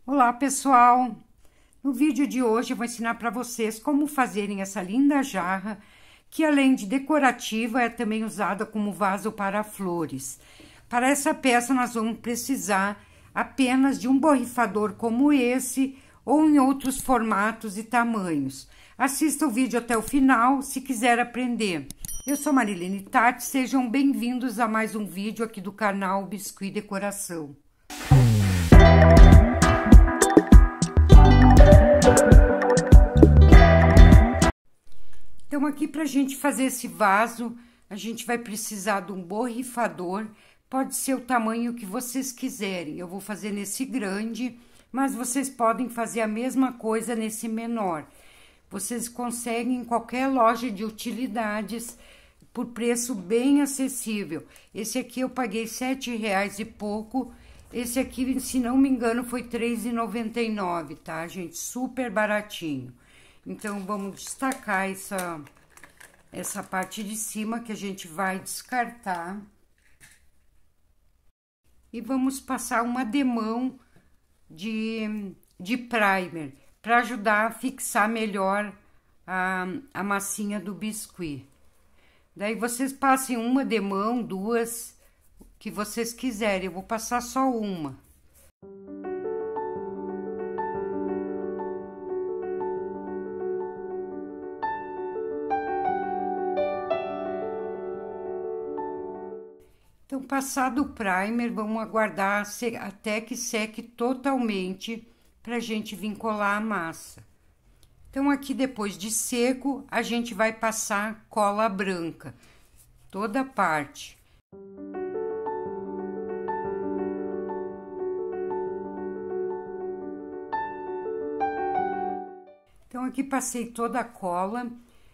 Olá pessoal, no vídeo de hoje eu vou ensinar para vocês como fazerem essa linda jarra, que além de decorativa é também usada como vaso para flores. Para essa peça nós vamos precisar apenas de um borrifador como esse ou em outros formatos e tamanhos. Assista o vídeo até o final se quiser aprender. Eu sou Marilene Tati, sejam bem-vindos a mais um vídeo aqui do canal Biscuit Decoração. Então, aqui pra gente fazer esse vaso, a gente vai precisar de um borrifador, pode ser o tamanho que vocês quiserem. Eu vou fazer nesse grande, mas vocês podem fazer a mesma coisa nesse menor. Vocês conseguem em qualquer loja de utilidades por preço bem acessível. Esse aqui eu paguei R$7 e pouco, esse aqui, se não me engano, foi R$3,99, tá, gente? Super baratinho. Então, vamos destacar essa parte de cima que a gente vai descartar. E vamos passar uma demão de primer, para ajudar a fixar melhor a massinha do biscuit. Daí, vocês passem uma demão, duas, que vocês quiserem. Eu vou passar só uma. Então, passado o primer, vamos aguardar até que seque totalmente para a gente vir colar a massa. Então, aqui depois de seco, a gente vai passar cola branca, toda a parte. Então, aqui passei toda a cola.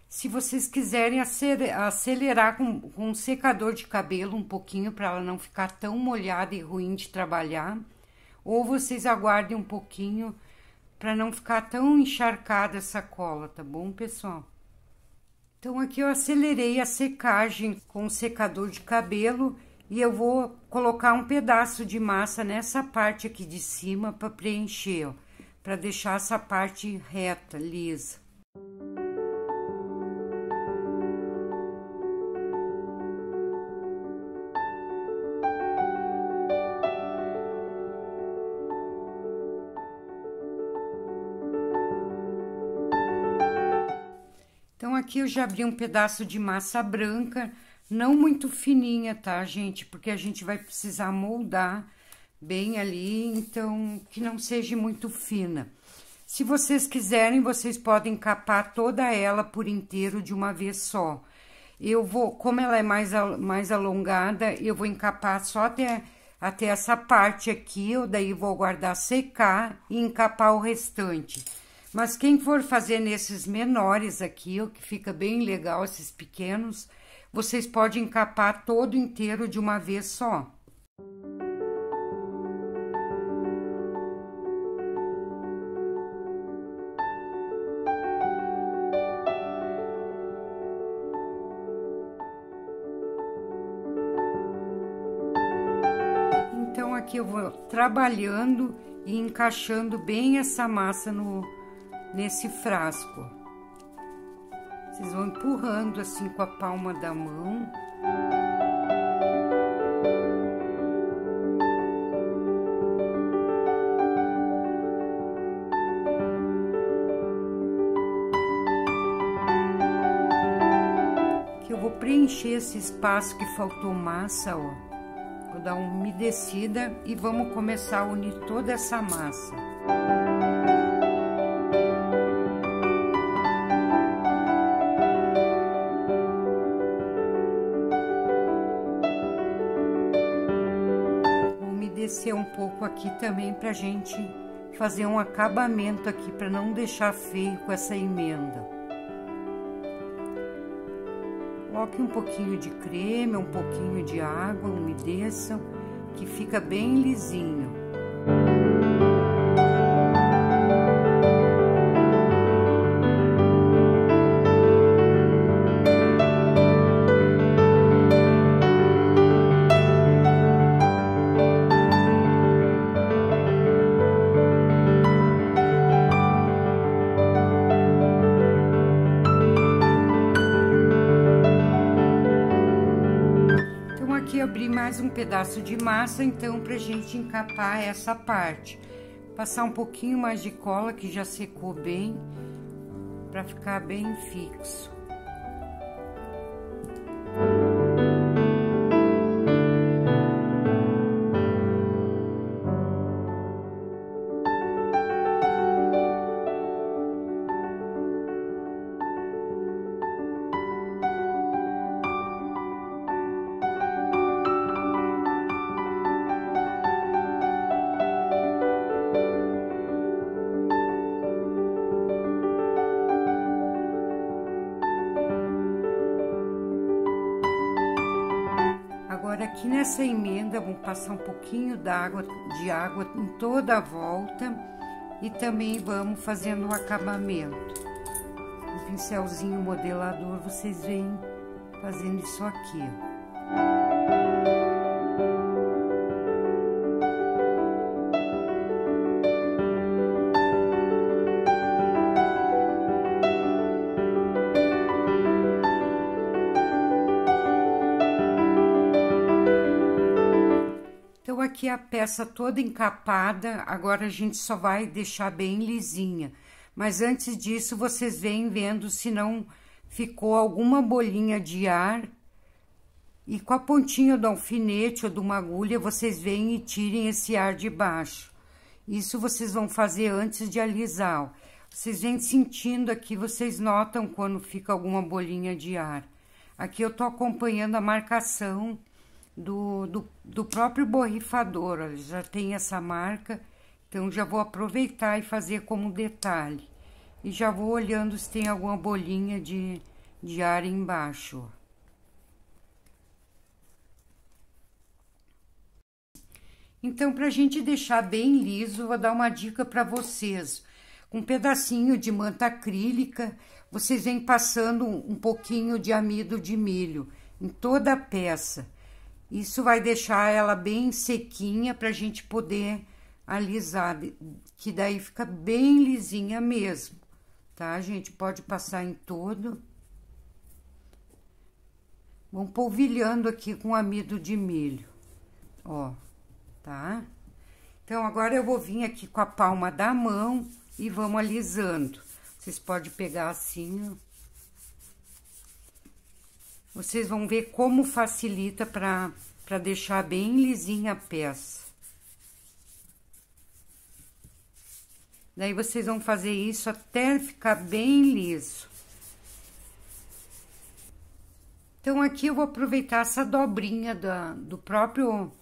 Se vocês quiserem acelerar com um secador de cabelo um pouquinho, para ela não ficar tão molhada e ruim de trabalhar, ou vocês aguardem um pouquinho para não ficar tão encharcada essa cola, tá bom, pessoal? Então, aqui eu acelerei a secagem com o secador de cabelo e eu vou colocar um pedaço de massa nessa parte aqui de cima para preencher, ó, para deixar essa parte reta, lisa. Então, aqui eu já abri um pedaço de massa branca, não muito fininha, tá, gente? Porque a gente vai precisar moldar bem ali, então, que não seja muito fina. Se vocês quiserem, vocês podem capar toda ela por inteiro de uma vez só. Eu vou, como ela é mais alongada, eu vou encapar só até essa parte aqui, eu daí vou guardar secar e encapar o restante. Mas quem for fazer nesses menores aqui, ó, que fica bem legal, esses pequenos, vocês podem encapar todo inteiro de uma vez só. Então, aqui eu vou trabalhando e encaixando bem essa massa nesse frasco. Vocês vão empurrando assim com a palma da mão. Que eu vou preencher esse espaço que faltou massa, ó. Vou dar uma umedecida e vamos começar a unir toda essa massa. Descer um pouco aqui também pra gente fazer um acabamento aqui, para não deixar feio com essa emenda. Coloque um pouquinho de creme, um pouquinho de água, umedeçam, que fica bem lisinho. mais um pedaço de massa, então, pra gente encapar essa parte. Passar um pouquinho mais de cola, que já secou bem, pra ficar bem fixo. Agora, aqui nessa emenda, vamos passar um pouquinho de água em toda a volta e também vamos fazendo o acabamento. Um pincelzinho modelador, vocês vêm fazendo isso aqui, ó. Então, aqui a peça toda encapada, agora a gente só vai deixar bem lisinha. Mas antes disso, vocês vêm vendo se não ficou alguma bolinha de ar. E com a pontinha do alfinete ou de uma agulha, vocês vêm e tirem esse ar de baixo. Isso vocês vão fazer antes de alisar, ó. Vocês vêm sentindo aqui, vocês notam quando fica alguma bolinha de ar. Aqui eu tô acompanhando a marcação do próprio borrifador, ó, já tem essa marca, então já vou aproveitar e fazer como detalhe. E já vou olhando se tem alguma bolinha de ar embaixo, ó. Então, pra gente deixar bem liso, vou dar uma dica pra vocês. Com um pedacinho de manta acrílica, vocês vêm passando um pouquinho de amido de milho em toda a peça. Isso vai deixar ela bem sequinha pra gente poder alisar, que daí fica bem lisinha mesmo, tá? A gente pode passar em todo. Vamos polvilhando aqui com amido de milho, ó, tá? Então, agora eu vou vir aqui com a palma da mão e vamos alisando. Vocês podem pegar assim, ó. Vocês vão ver como facilita para deixar bem lisinha a peça. Daí, vocês vão fazer isso até ficar bem liso. Então, aqui eu vou aproveitar essa dobrinha do próprio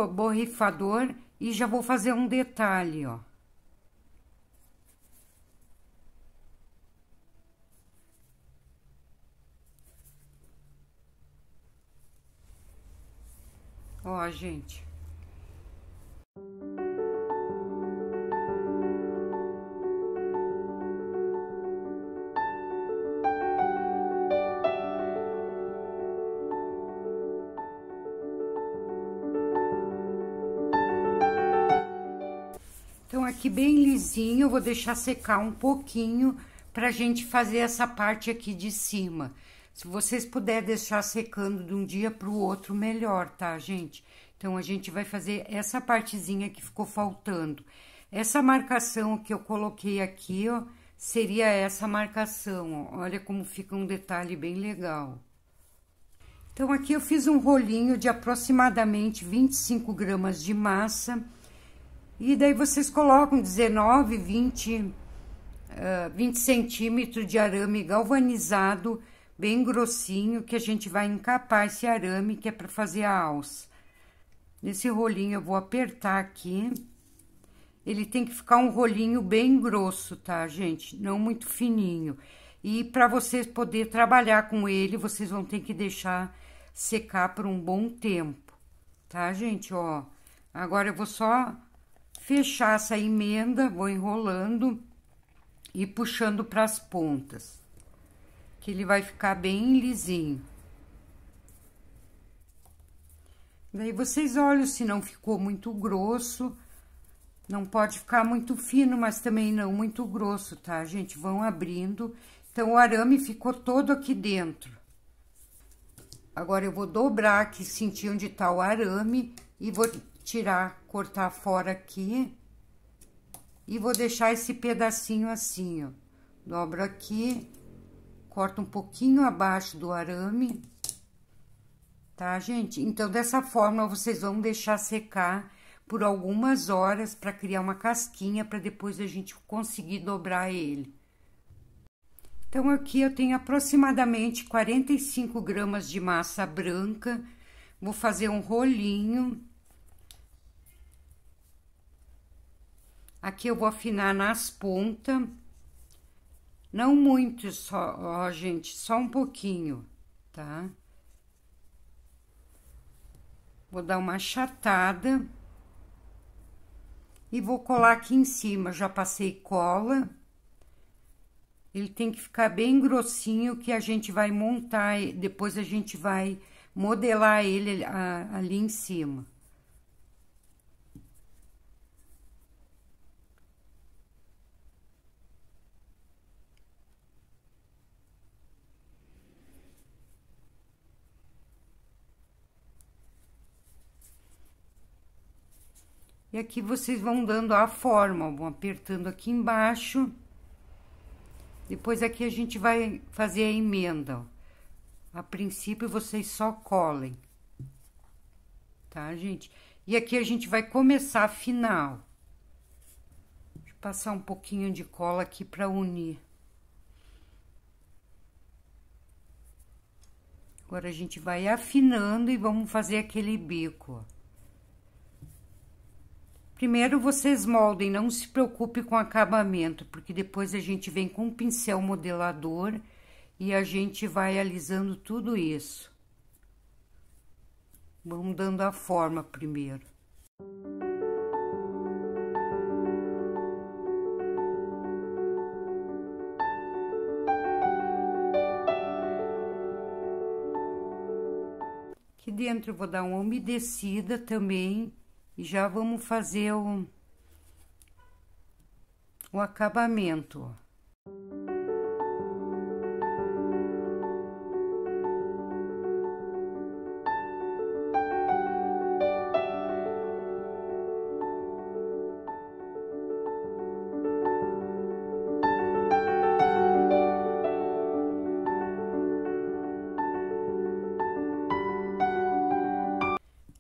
borrifador e já vou fazer um detalhe, ó. Ó, gente. Então, aqui bem lisinho, eu vou deixar secar um pouquinho pra gente fazer essa parte aqui de cima. Se vocês puderem deixar secando de um dia pro outro, melhor, tá, gente? Então, a gente vai fazer essa partezinha que ficou faltando. Essa marcação que eu coloquei aqui, ó, seria essa marcação, ó. Olha como fica um detalhe bem legal. Então, aqui eu fiz um rolinho de aproximadamente 25 gramas de massa. E daí, vocês colocam 19, 20 centímetros de arame galvanizado, bem grossinho, que a gente vai encapar esse arame, que é para fazer a alça. Nesse rolinho, eu vou apertar aqui. Ele tem que ficar um rolinho bem grosso, tá, gente? Não muito fininho. E para vocês poderem trabalhar com ele, vocês vão ter que deixar secar por um bom tempo, tá, gente? Ó, agora eu vou só fechar essa emenda, vou enrolando e puxando para as pontas, que ele vai ficar bem lisinho. Daí, vocês olham se não ficou muito grosso. Não pode ficar muito fino, mas também não muito grosso, tá, gente? Vão abrindo. Então, o arame ficou todo aqui dentro. Agora, eu vou dobrar aqui, sentir onde tá o arame e vou tirar, cortar fora aqui. E vou deixar esse pedacinho assim, ó. Dobro aqui, corto um pouquinho abaixo do arame. Tá, gente? Então, dessa forma, vocês vão deixar secar por algumas horas para criar uma casquinha, para depois a gente conseguir dobrar ele. Então, aqui eu tenho aproximadamente 45 gramas de massa branca. Vou fazer um rolinho. Aqui eu vou afinar nas pontas. Não muito só, ó, gente, só um pouquinho, tá? Vou dar uma achatada. E vou colar aqui em cima, já passei cola. Ele tem que ficar bem grossinho, que a gente vai montar, depois a gente vai modelar ele ali em cima. E aqui vocês vão dando a forma, vão apertando aqui embaixo. Depois aqui a gente vai fazer a emenda, ó. A princípio, vocês só colem. Tá, gente? E aqui a gente vai começar a afinar, ó. Deixa eu passar um pouquinho de cola aqui pra unir. Agora, a gente vai afinando e vamos fazer aquele bico, ó. Primeiro, vocês moldem, não se preocupe com o acabamento, porque depois a gente vem com um pincel modelador e a gente vai alisando tudo isso. Vamos dando a forma primeiro. Aqui dentro eu vou dar uma umedecida também. E já vamos fazer o acabamento, ó.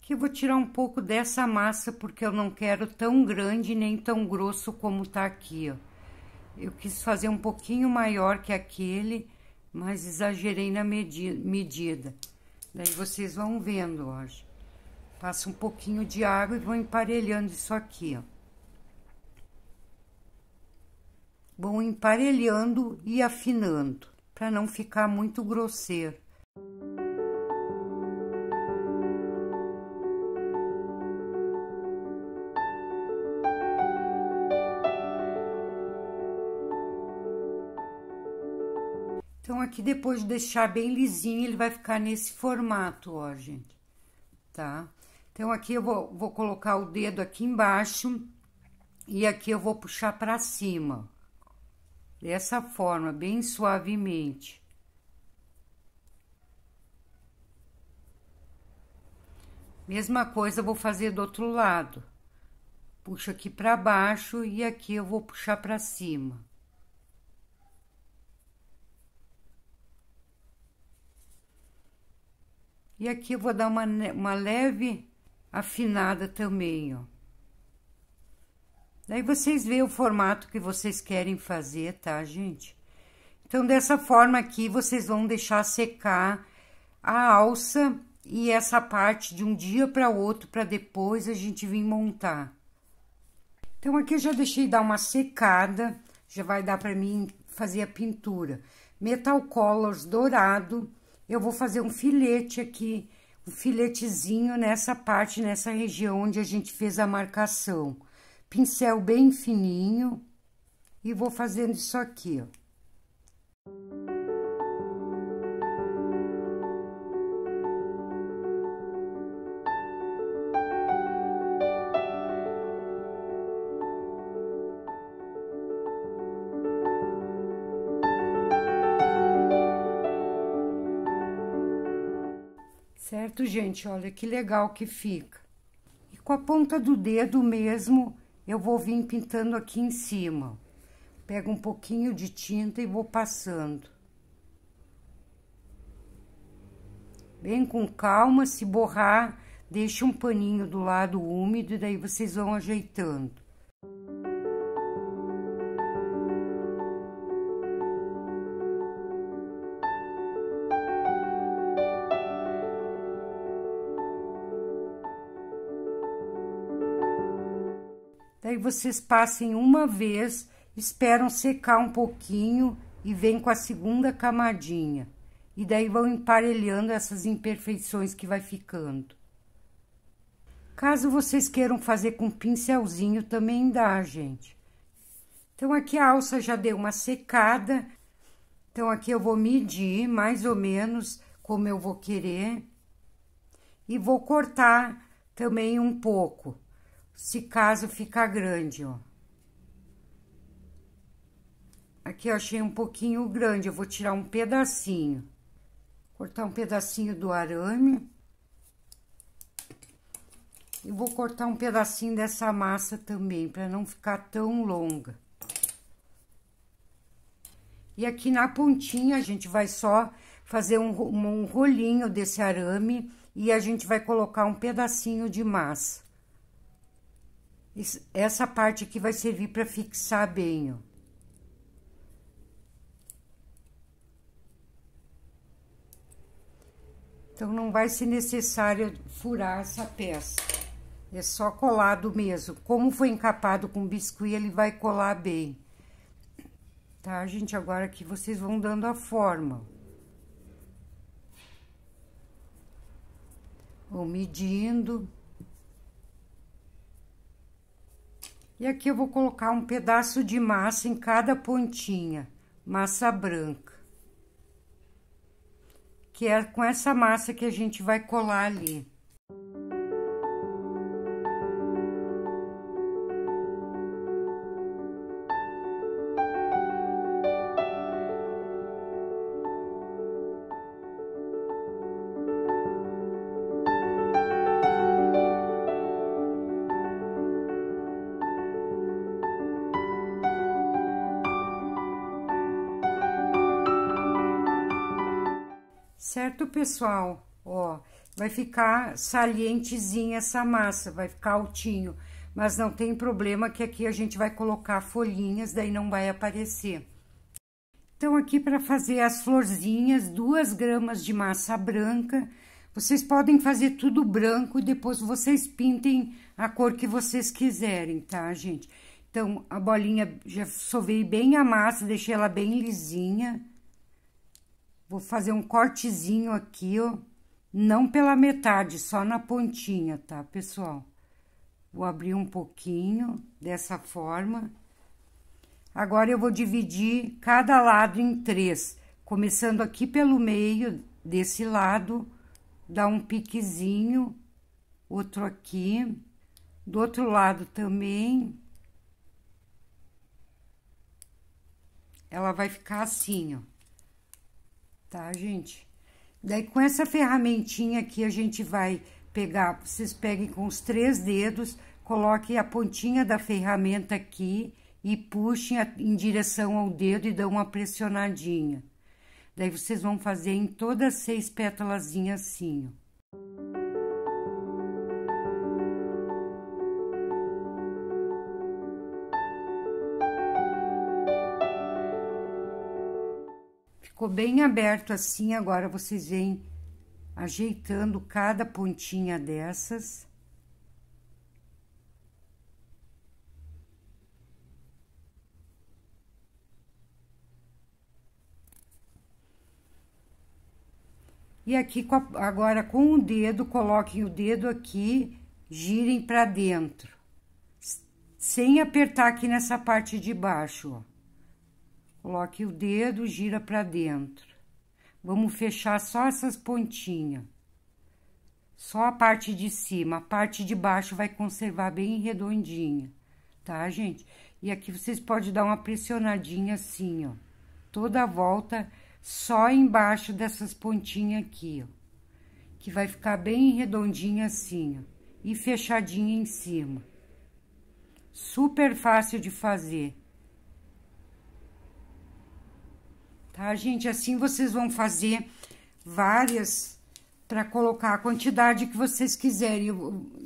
Eu vou tirar um pouco dessa massa, porque eu não quero tão grande nem tão grosso como tá aqui, ó. Eu quis fazer um pouquinho maior que aquele, mas exagerei na medida. Daí vocês vão vendo, ó. Passa um pouquinho de água e vou emparelhando isso aqui, ó. Vão emparelhando e afinando, para não ficar muito grosseiro. Então, aqui, depois de deixar bem lisinho, ele vai ficar nesse formato, ó, gente, tá? Então, aqui eu vou colocar o dedo aqui embaixo e aqui eu vou puxar pra cima, dessa forma, bem suavemente. Mesma coisa eu vou fazer do outro lado. Puxo aqui pra baixo e aqui eu vou puxar pra cima. E aqui eu vou dar uma leve afinada também, ó. Daí vocês veem o formato que vocês querem fazer, tá, gente? Então, dessa forma aqui, vocês vão deixar secar a alça e essa parte de um dia para outro, para depois a gente vir montar. Então, aqui eu já deixei dar uma secada, já vai dar para mim fazer a pintura. Metal Colors dourado. Eu vou fazer um filete aqui, um filetezinho nessa parte, nessa região onde a gente fez a marcação. Pincel bem fininho e vou fazendo isso aqui, ó. pronto, gente, olha que legal que fica. E com a ponta do dedo mesmo, eu vou vir pintando aqui em cima. Pego um pouquinho de tinta e vou passando. Bem com calma, se borrar, deixa um paninho do lado úmido e daí vocês vão ajeitando. Daí vocês passem uma vez, esperam secar um pouquinho e vem com a segunda camadinha. E daí vão emparelhando essas imperfeições que vai ficando. Caso vocês queiram fazer com pincelzinho, também dá, gente. Então, aqui a alça já deu uma secada. Então, aqui eu vou medir mais ou menos como eu vou querer. E vou cortar também um pouco, se caso ficar grande, ó. Aqui eu achei um pouquinho grande, eu vou tirar um pedacinho. Cortar um pedacinho do arame. E vou cortar um pedacinho dessa massa também, para não ficar tão longa. E aqui na pontinha, a gente vai só fazer um rolinho desse arame e a gente vai colocar um pedacinho de massa. Essa parte aqui vai servir para fixar bem, ó. Então, não vai ser necessário furar essa peça. É só colado mesmo. Como foi encapado com biscuit, ele vai colar bem. Tá, gente? Agora aqui vocês vão dando a forma. Vou medindo. E aqui eu vou colocar um pedaço de massa em cada pontinha. Massa branca. Que é com essa massa que a gente vai colar ali. Certo, pessoal? Ó, vai ficar salientezinha essa massa, vai ficar altinho. Mas não tem problema que aqui a gente vai colocar folhinhas, daí não vai aparecer. Então, aqui para fazer as florzinhas, 2 gramas de massa branca. Vocês podem fazer tudo branco e depois vocês pintem a cor que vocês quiserem, tá, gente? Então, a bolinha, já sovei bem a massa, deixei ela bem lisinha. Vou fazer um cortezinho aqui, ó, não pela metade, só na pontinha, tá, pessoal? Vou abrir um pouquinho, dessa forma. Agora, eu vou dividir cada lado em 3, começando aqui pelo meio, desse lado, dar um piquezinho, outro aqui, do outro lado também. Ela vai ficar assim, ó. Tá, gente? Daí, com essa ferramentinha aqui, a gente vai pegar, vocês peguem com os 3 dedos, coloquem a pontinha da ferramenta aqui e puxem em direção ao dedo e dão uma pressionadinha. Daí, vocês vão fazer em todas 6 pétalazinhas assim, ó. Ficou bem aberto assim, agora vocês vêm ajeitando cada pontinha dessas. E aqui, agora com o dedo, coloquem o dedo aqui, girem pra dentro. Sem apertar aqui nessa parte de baixo, ó. Coloque o dedo, gira pra dentro. Vamos fechar só essas pontinhas. Só a parte de cima, a parte de baixo vai conservar bem redondinha, tá, gente? E aqui vocês podem dar uma pressionadinha assim, ó. Toda a volta, só embaixo dessas pontinhas aqui, ó. que vai ficar bem redondinha assim, ó, e fechadinha em cima. Super fácil de fazer. Tá, gente? Assim vocês vão fazer várias para colocar a quantidade que vocês quiserem.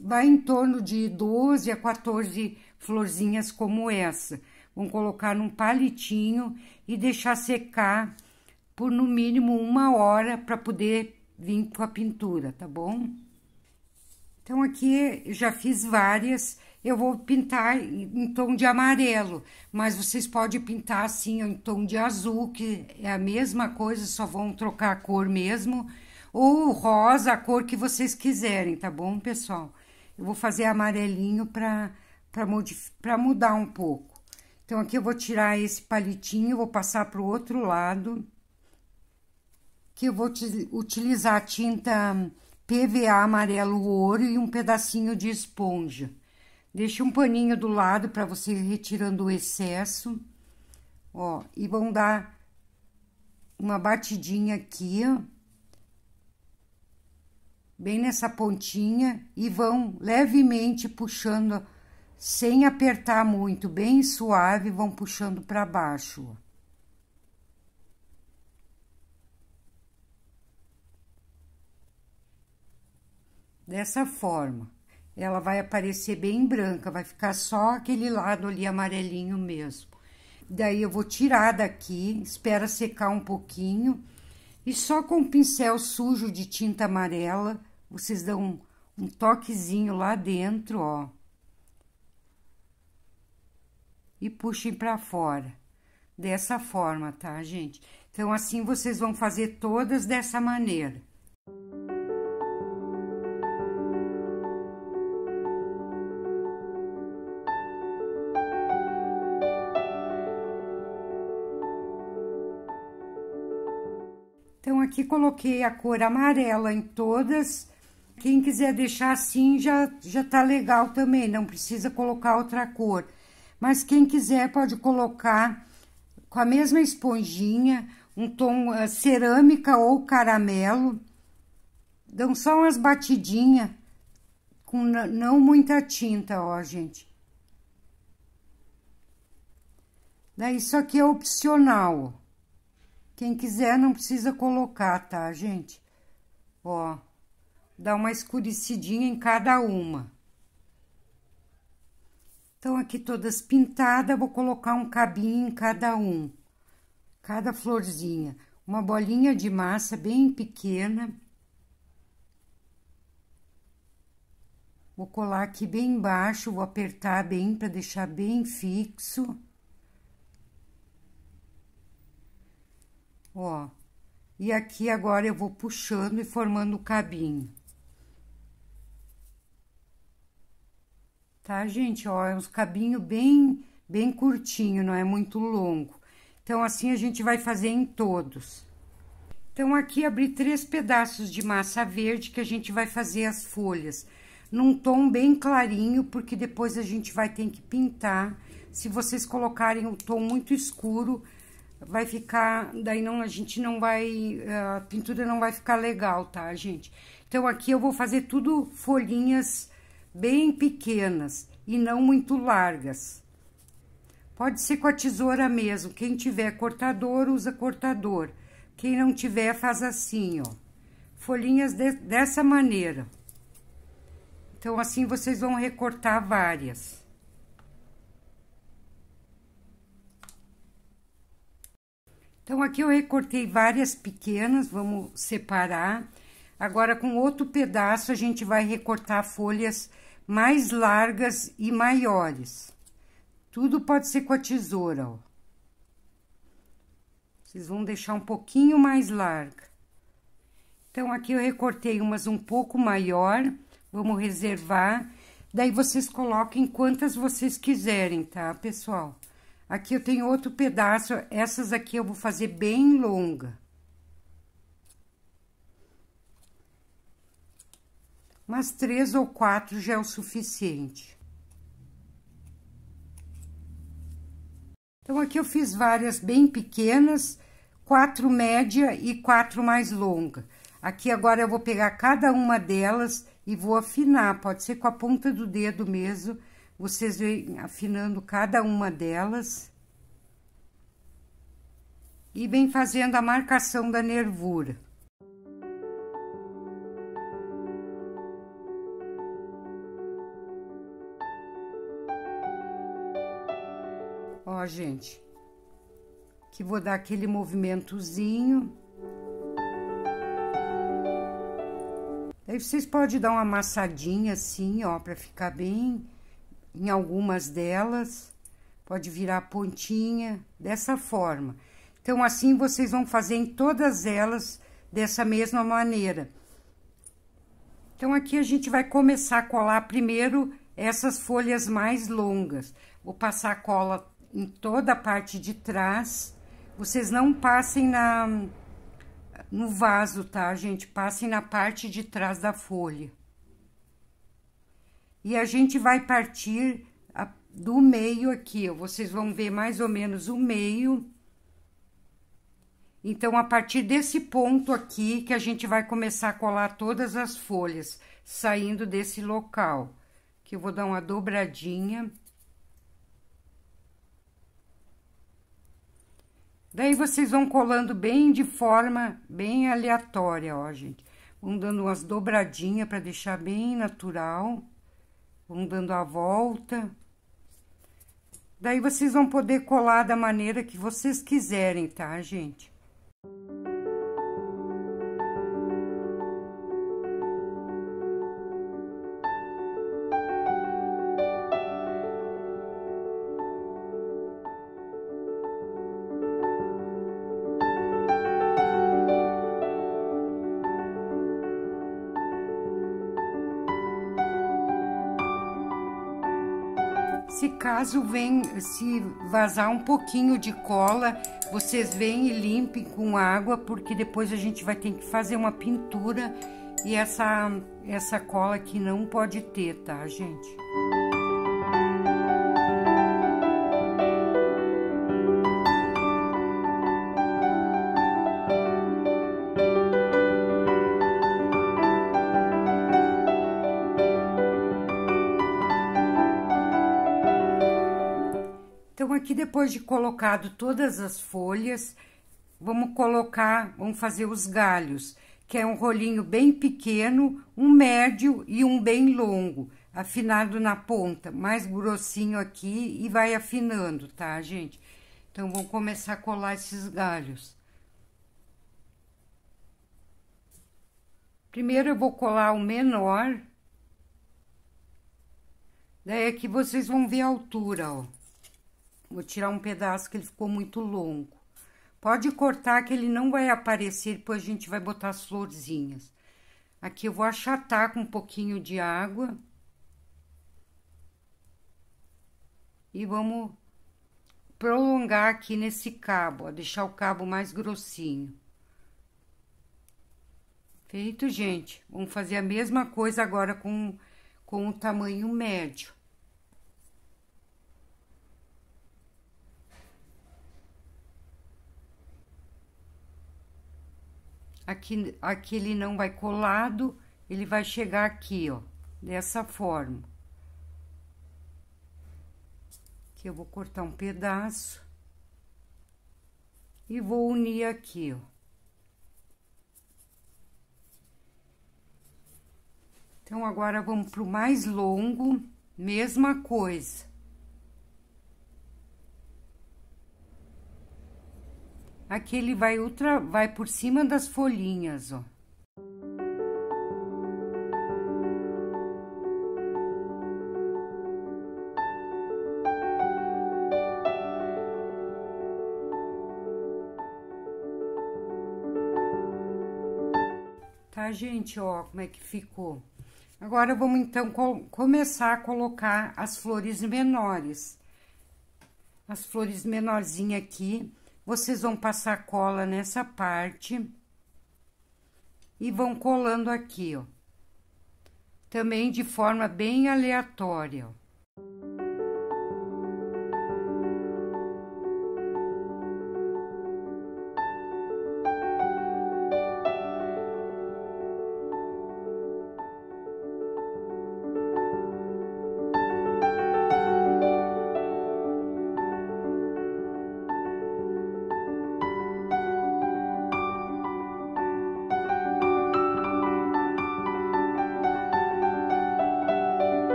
Vai em torno de 12 a 14 florzinhas como essa. Vão colocar num palitinho e deixar secar por no mínimo 1 hora para poder vir com a pintura, tá bom? Então, aqui eu já fiz várias. Eu vou pintar em tom de amarelo, mas vocês podem pintar assim em tom de azul, que é a mesma coisa, só vão trocar a cor mesmo, ou rosa, a cor que vocês quiserem, tá bom, pessoal? Eu vou fazer amarelinho para mudar um pouco. Então, aqui eu vou tirar esse palitinho, vou passar para o outro lado, que eu vou utilizar a tinta PVA amarelo ouro e um pedacinho de esponja. Deixa um paninho do lado para você ir retirando o excesso, ó, e vão dar uma batidinha aqui, ó, bem nessa pontinha, e vão levemente puxando, sem apertar muito, bem suave, vão puxando para baixo, ó. Dessa forma. Ela vai aparecer bem branca, vai ficar só aquele lado ali amarelinho mesmo. Daí eu vou tirar daqui, espera secar um pouquinho, e só com o pincel sujo de tinta amarela, vocês dão um toquezinho lá dentro, ó. E puxem pra fora, dessa forma, tá, gente? Então, assim vocês vão fazer todas dessa maneira. Então, aqui coloquei a cor amarela em todas. Quem quiser deixar assim, já tá legal também, não precisa colocar outra cor. Mas quem quiser pode colocar com a mesma esponjinha, um tom cerâmica ou caramelo. Dão só umas batidinhas, com não muita tinta, ó, gente. Daí, isso aqui é opcional, ó. Quem quiser não precisa colocar, tá, gente? Ó, dá uma escurecidinha em cada uma. Então, aqui todas pintadas, vou colocar um cabinho em cada florzinha. Uma bolinha de massa bem pequena. Vou colar aqui bem embaixo, vou apertar bem para deixar bem fixo. Ó, e aqui agora eu vou puxando e formando o cabinho. Tá, gente? Ó, é uns cabinho bem curtinho, não é muito longo. Então, assim a gente vai fazer em todos. Então, aqui abri 3 pedaços de massa verde que a gente vai fazer as folhas. Num tom bem clarinho, porque depois a gente vai ter que pintar. Se vocês colocarem um tom muito escuro, vai ficar, daí não, a gente não vai, a pintura não vai ficar legal, tá, gente? Então, aqui eu vou fazer tudo folhinhas bem pequenas e não muito largas. Pode ser com a tesoura mesmo, quem tiver cortador, usa cortador. Quem não tiver, faz assim, ó. Folhinhas dessa maneira. Então, assim, vocês vão recortar várias. Então, aqui eu recortei várias pequenas, vamos separar. Agora, com outro pedaço, a gente vai recortar folhas mais largas e maiores. Tudo pode ser com a tesoura, ó. Vocês vão deixar um pouquinho mais larga. Então, aqui eu recortei umas um pouco maior, vamos reservar. Daí, vocês coloquem quantas vocês quiserem, tá, pessoal? Aqui eu tenho outro pedaço, essas aqui eu vou fazer bem longa. Umas 3 ou 4 já é o suficiente. Então, aqui eu fiz várias bem pequenas, 4 média e 4 mais longa. Aqui agora eu vou pegar cada uma delas e vou afinar, pode ser com a ponta do dedo mesmo, vocês vêm afinando cada uma delas. E vem fazendo a marcação da nervura. Ó, gente, que vou dar aquele movimentozinho. Aí vocês podem dar uma amassadinha assim, ó, pra ficar bem em algumas delas. Pode virar a pontinha, dessa forma. Então, assim, vocês vão fazer em todas elas dessa mesma maneira. Então, aqui a gente vai começar a colar primeiro essas folhas mais longas. Vou passar a cola em toda a parte de trás. Vocês não passem no vaso, tá, gente? Passem na parte de trás da folha. E a gente vai partir do meio aqui, ó. Vocês vão ver mais ou menos o meio. Então, a partir desse ponto aqui, que a gente vai começar a colar todas as folhas, saindo desse local. Que eu vou dar uma dobradinha. Daí, vocês vão colando bem de forma bem aleatória, ó, gente. Vão dando umas dobradinhas para deixar bem natural. Vão dando a volta. Daí, vocês vão poder colar da maneira que vocês quiserem, tá, gente? Se caso se vazar um pouquinho de cola, vocês vêm e limpem com água, porque depois a gente vai ter que fazer uma pintura e essa cola aqui não pode ter, tá, gente? Então, aqui depois de colocado todas as folhas, vamos fazer os galhos, que é um rolinho bem pequeno, um médio e um bem longo, afinado na ponta, mais grossinho aqui e vai afinando, tá, gente? Então, vamos começar a colar esses galhos. Primeiro, eu vou colar o menor. Daí, aqui vocês vão ver a altura, ó. Vou tirar um pedaço que ele ficou muito longo. Pode cortar que ele não vai aparecer, depois a gente vai botar as florzinhas. Aqui eu vou achatar com um pouquinho de água. E vamos prolongar aqui nesse cabo, ó, deixar o cabo mais grossinho. Feito, gente. Vamos fazer a mesma coisa agora com o tamanho médio. Aqui ele não vai colado, ele vai chegar aqui, ó, dessa forma. Aqui eu vou cortar um pedaço e vou unir aqui, ó. Então, agora vamos pro mais longo, mesma coisa. Aqui ele vai por cima das folhinhas, ó. Tá, gente, ó, como é que ficou. Agora, vamos, então, começar a colocar as flores menores. As flores menorzinhas aqui. Vocês vão passar cola nessa parte e vão colando aqui, ó. Também de forma bem aleatória, ó.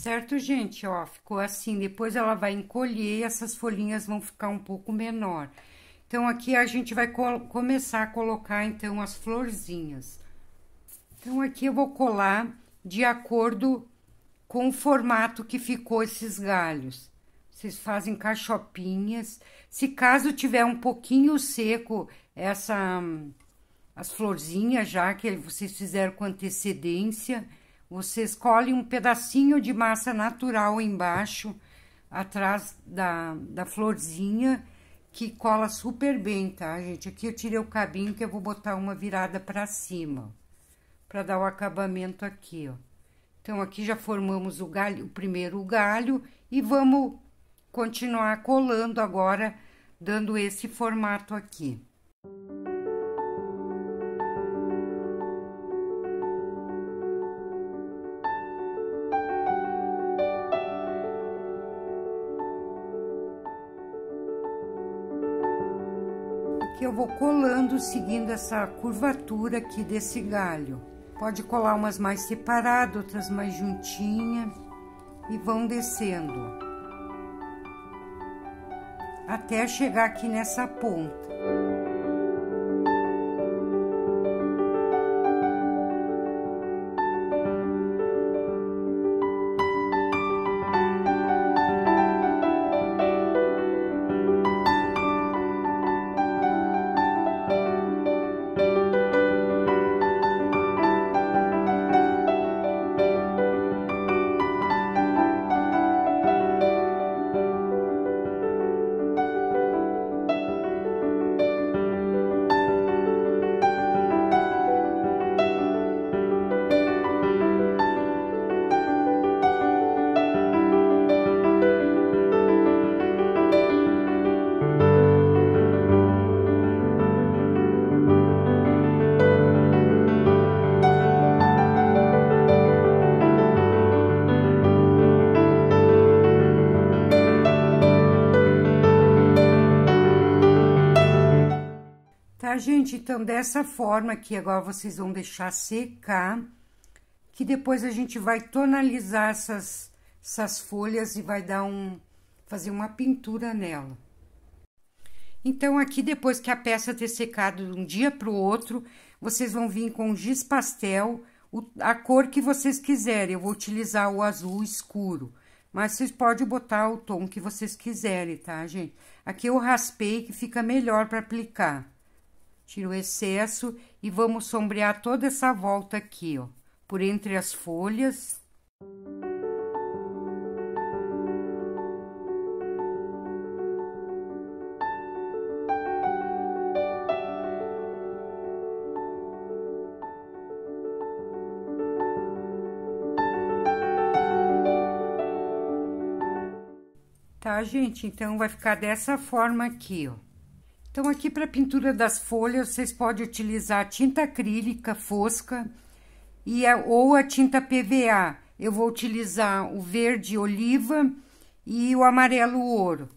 Certo, gente? Ó, ficou assim. Depois ela vai encolher e essas folhinhas vão ficar um pouco menor. Então, aqui a gente vai começar a colocar, então, as florzinhas. Então, aqui eu vou colar de acordo com o formato que ficou esses galhos. Vocês fazem cachopinhas. Se caso tiver um pouquinho seco, as florzinhas já que vocês fizeram com antecedência, vocês colhem um pedacinho de massa natural embaixo, atrás da florzinha, que cola super bem, tá, gente? Aqui eu tirei o cabinho que eu vou botar uma virada pra cima, pra dar o acabamento aqui, ó. Então, aqui já formamos o galho, o primeiro galho, e vamos continuar colando agora, dando esse formato aqui. Aqui eu vou colando, seguindo essa curvatura aqui desse galho. Pode colar umas mais separadas, outras mais juntinhas, e vão descendo até chegar aqui nessa ponta. Tá, gente? Então, dessa forma aqui, agora vocês vão deixar secar, que depois a gente vai tonalizar essas folhas e vai dar fazer uma pintura nela. Então, aqui, depois que a peça ter secado de um dia pro outro, vocês vão vir com giz pastel, a cor que vocês quiserem. Eu vou utilizar o azul escuro, mas vocês podem botar o tom que vocês quiserem, tá, gente? Aqui eu raspei, que fica melhor para aplicar. Tiro o excesso e vamos sombrear toda essa volta aqui, ó, por entre as folhas. Tá, gente? Então, vai ficar dessa forma aqui, ó. Então, aqui para pintura das folhas, vocês podem utilizar tinta acrílica fosca ou a tinta PVA. Eu vou utilizar o verde oliva e o amarelo ouro.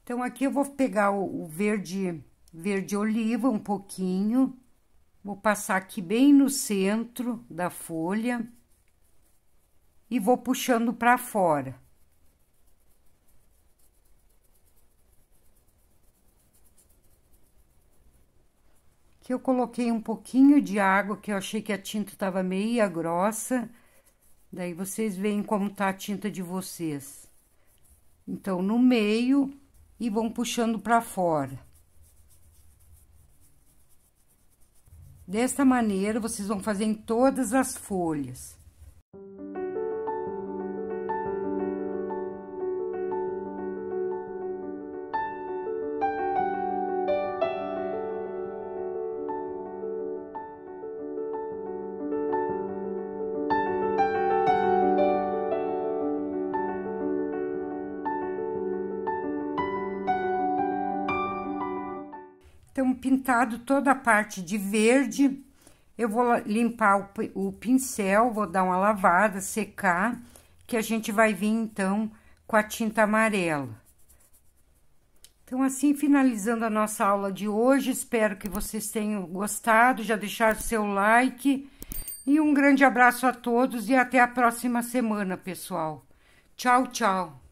Então, aqui eu vou pegar o verde oliva um pouquinho, vou passar aqui bem no centro da folha e vou puxando para fora. Que eu coloquei um pouquinho de água, que eu achei que a tinta estava meia grossa. Daí, vocês veem como tá a tinta de vocês. Então, no meio e vão puxando para fora. Desta maneira, vocês vão fazer em todas as folhas. Então, pintado toda a parte de verde, eu vou limpar o pincel, vou dar uma lavada, secar, que a gente vai vir, então, com a tinta amarela. Então, assim, finalizando a nossa aula de hoje, espero que vocês tenham gostado, já deixaram seu like, E um grande abraço a todos e até a próxima semana, pessoal. Tchau, tchau.